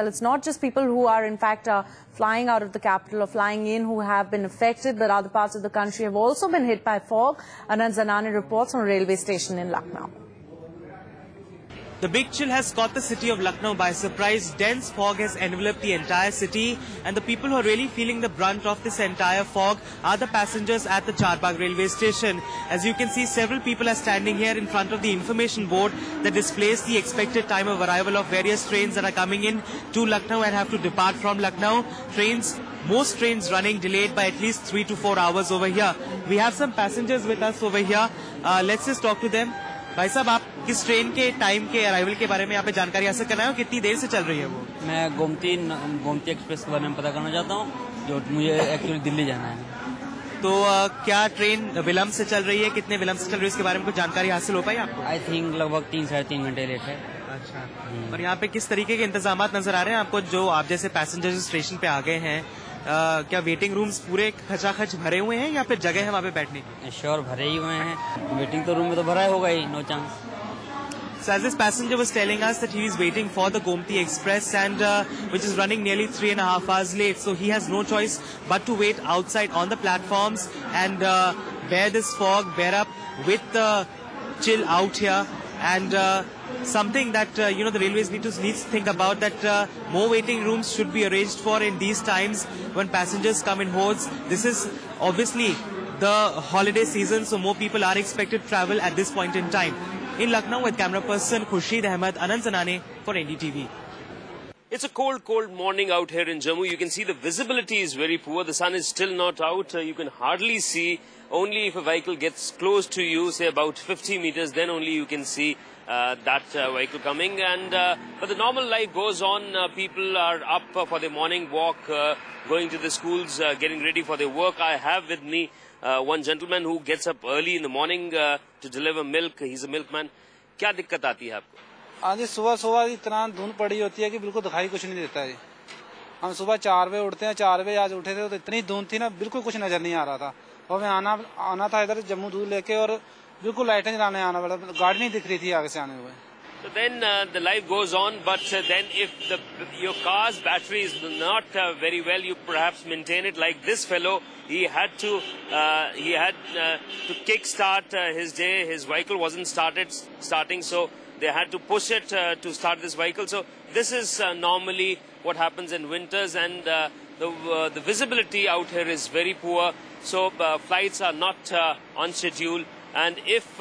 It's not just people who are in fact flying out of the capital or flying in who have been affected, but other parts of the country have also been hit by fog. Anand Zanani reports on a railway station in Lucknow. The big chill has caught the city of Lucknow by surprise. Dense fog has enveloped the entire city, and the people who are really feeling the brunt of this entire fog are the passengers at the Charbagh railway station. As you can see, several people are standing here in front of the information board that displays the expected time of arrival of various trains that are coming in to Lucknow and have to depart from Lucknow. Most trains running delayed by at least 3 to 4 hours over here. We have some passengers with us over here. Let's just talk to them. भाई साहब, आप किस train के time के arrival के बारे में यहाँ पे जानकारी हासिल करना है? कितनी देर से चल रही है वो? मैं गोमती एक्सप्रेस के बारे में पता करना चाहता हूँ, जो मुझे एक्चुअली दिल्ली जाना है। तो क्या ट्रेन विलम्ब से चल रही है? कितने विलम्ब से चल रही है इसके बारे में कुछ जानकारी हासिल हो पाई आपको? आई थिंक लगभग 3-3.5 घंटे लेट है। अच्छा। और यहाँ पे किस तरीके के इंतजाम नजर आ रहे हैं आपको, जो आप जैसे पैसेंजर स्टेशन पे आ गए हैं? क्या वेटिंग रूम्स पूरे खचाखच भरे हुए हैं या फिर जगह है वहाँ पे बैठने की? श्योर भरे ही हुए हैं, वेटिंग तो रूम में तो भरा होगा ही, no chance. So as this passenger was telling us that he is waiting for the Gomti Express and which is running nearly 3.5 hours late, so he has no choice but to wait outside on the platforms and bear this fog, bear up with the chill out here. And something that the railways needs to think about, that more waiting rooms should be arranged for in these times when passengers come in hordes. This is obviously the holiday season, so more people are expected to travel at this point in time. In Lucknow, with camera person Khurshid Ahmed, Anand Zanani for NDTV. It's a cold morning out here in Jammu. You can see the visibility is very poor. The sun is still not out. You can hardly see. Only if a vehicle gets close to you, say about 50 meters, then only you can see that vehicle coming. And but the normal life goes on. People are up for their morning walk, going to the schools, getting ready for their work. I have with me one gentleman who gets up early in the morning to deliver milk. He's a milkman. क्या दिक्कत आती है आपको? आज सुबह इतना धुंध पड़ी होती है कि बिल्कुल दिखाई कुछ नहीं देता है। हम सुबह 4 बजे उठते हैं, 4 बजे आज उठे थे तो इतनी धुंध थी ना, बिल्कुल कुछ नजर नहीं आ रहा था। और मैं आना था इधर जम्मू दूर लेके, और बिल्कुल लाइटें जलाने आना पड़ा, गाड़ी नहीं दिख रही थी आगे से आने हुए। So then the life goes on, but then if your car's battery is not very well, you perhaps maintain it. Like this fellow, he had to kick-start his day. His vehicle wasn't starting, so they had to push it to start this vehicle. So this is normally what happens in winters, and the visibility out here is very poor. So flights are not on schedule, and if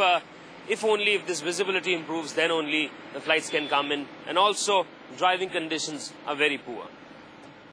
this visibility improves, then only the flights can come in. And also, driving conditions are very poor.